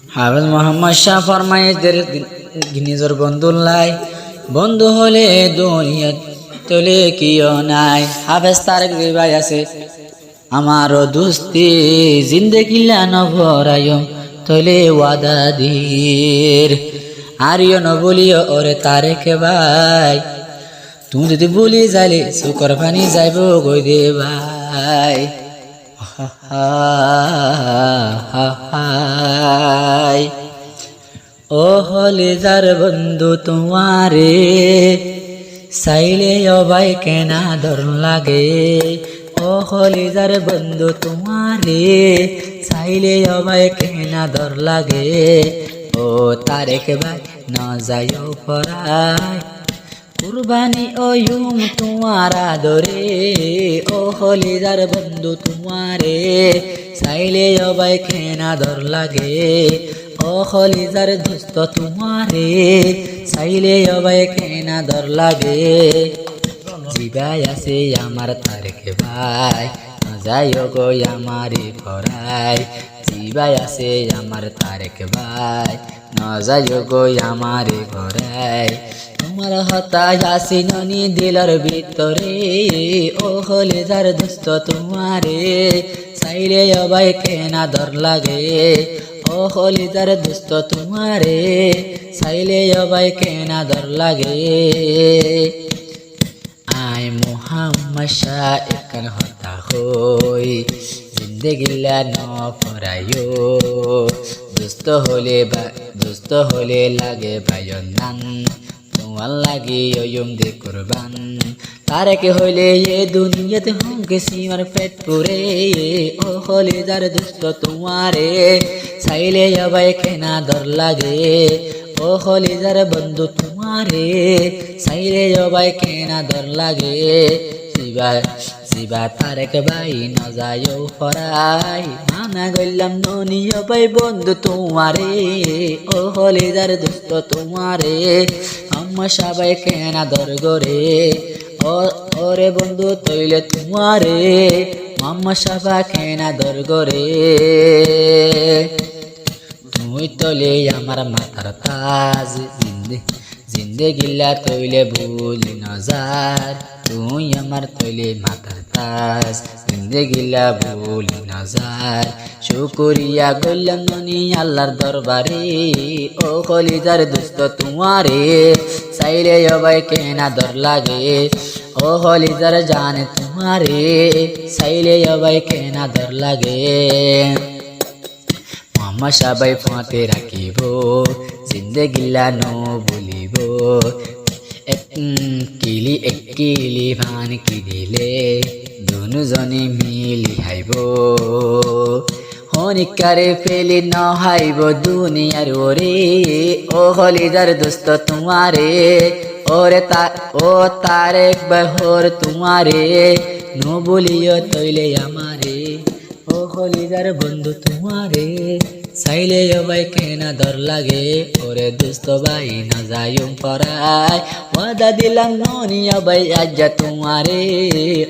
হাফেজ মোহাম্মদ শাহ ফরমাইশদের নিজের বন্ধু লাই, বন্ধু হলে দুনিয়া তোলে কিও নাই। হাফেজ তারেক ভাই আছে, আমারও দুস্তি জিন্দেগিলা নভরায়ম তোলে ওয়াদা দীর। আরিও নবলিও ওরে তারেক ভাই, তুমি যদি বলি যাইলে সুকর পানি যাইব গই দে ভাই। ও হলে যার বন্ধু তোমারে, চাইলে অবাই কেনা ধর লাগে। ও হলে যার বন্ধু তোমারে, চাইলে অবাই কেনা ধর লাগে। ও তারেক ভাই ন যাইও পরাই, কুরবানি ওয়ুম তোমার আদরে। ও হলে যার বন্ধু তোমারে, চাইলে অবাই কেনা ধর লাগে। ও হলে যার দোস্ত তোমারে, চাইলে অবাই কেনা ধর লাগে। জিবাই আছে আমার তারেক ভাই, যাইও গো আমারে পরাই। জিবাই আছে আমার তারেক ভাই, ন যাইও গো আমারে পরাই। তোমার হতাশ আসি ননি দিলর ভিতরে। ও হলে যার দোস্ত তোমারে, চাইলে অবাই কেনা ধর লাগে। ও হলে যার দোস্ত তোমারে, চাইলে অবাই কেনা ধর লাগে। আই মোহাম্মদ শাহ একান হতা হই, জিন্দেগিলা ন ফরাইও। দুস্থ হলে লাগে ভাইয়ন নান, তোমার লাগি ওয়ুম দে কুরবান। তারেক হইলে এ দুনিয়াতে হংকে সীমার পেট পুরে। ও হলে যার দুস্থ তোমারে, চাইলে অবাই কেনা ধর লাগে। ও হলে যার বন্ধু তোমারে, চাইলে অবাই কেনা ধর লাগে। জিবা তারেক ভাই ন যাইও ফরাই, মানা গইলাম ননি অবাই বন্ধু তোমারে। ও হলে যার দুস্থ তোমারে, আম্মা সবাই কেনা ধর গরে। ওরে বন্ধু তৈলে তোমারে, মাম্মা সবা কেনা ধর গরে। তুই তলে আমার মাথার তাজ, জিন্দেগিলা তৈলে ভুলি নজার। তুই আমার তৈলে মাথার তাজ, জিন্দেগিলা ভুলি নজার। শুকরিয়া গইলাম ননি আল্লাহর দরবারে। ও কলিজার দোস্ত তোমারে, চাইলে অবাই কেনা ধর লাগে। ও কলিজার জানে তোমারে, চাইলে অবাই কেনা ধর লাগে। মোহাম্মদ সবাই ফাঁতে রাখিব, জিন্দেগিলা ন ভুলিব। এক কিলি ভান কি দিলে, দুজনে মিলি হাইব। হনিকারে ফেলি ন হাইব দুনিয়ার ওরে। ও হলিদার দোস্ত তোমারে, ওরে ও তারেক বহর তোমারে, ন বলিও তৈলে আমারে। ও হলিদার বন্ধু তোমারে, চাইলে অবাই কেনা ধর লাগে। ওরে দোস্ত ভাই না যাইম পরাই, ওয়াদা দিলাম ননি অবাই আজ্জা তোমারে।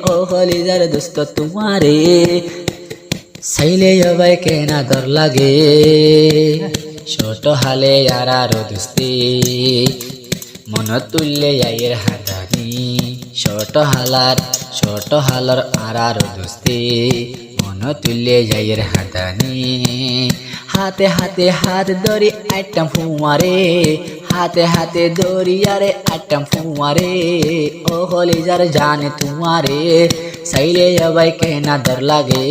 ও হলিদার দোস্ত তোমারে, চাইলে অবাই কেনা ধর লাগে। ছোট হালে আর দোস্তি, মন তুললে আয়ের হাতানি। ছোট হালার আর দোস্তি, মন তুললে যাইয়ের হাতানি। হাতে হাতে হাত ধরি আইটাম ফুমারে, হাতে হাতে ধরি আরে আইটাম ফুমারে। ও হলে যার জানে তোমারে, চাইলে অবাই কেনা ধর লাগে।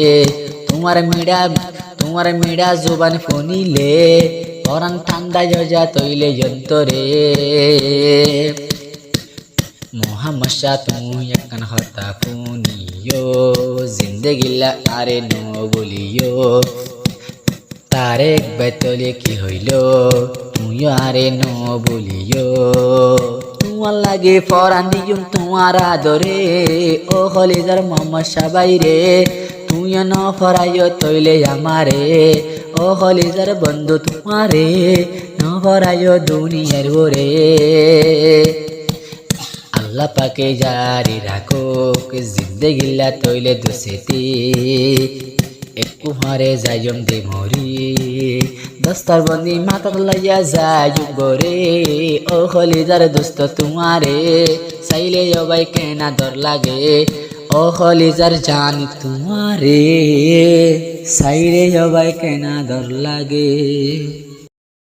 তোমার মিডা জুবান ফোনিলে, পরান ঠান্ডা যা তৈলে যন্তরে। মোহাম্মদ শাহ তুমি একান হতা ফুনিও, জিন্দেগিলা আরে ন বলিও। তারেক বেতলে কি হইল, তুইও আরে ন বলিও। তোমার লাগে পরান দিয়ুম তোমার আদরে। ও হলে যার মোহাম্মদ শাহ বাইরে, তুইও ন ফরাইও তৈলে আমারে। ও হলে যার বন্ধু তোমারে, ন ফরাইও দুনিয়ার ওরে। আল্লাহ পাকে জারি রাখো, জিন্দেগিলা তৈলে দুসেতি। একু হারে যাইম দে মরি, দোস্তর বন্দি মাথা লাইয়া যায় গরে ও খলিজার দোস্ত তোমারে চাইলে ভাই কেনা দর লাগে ও খলিজার জান তোমারে চাইলে ভাই কেনা দর লাগে।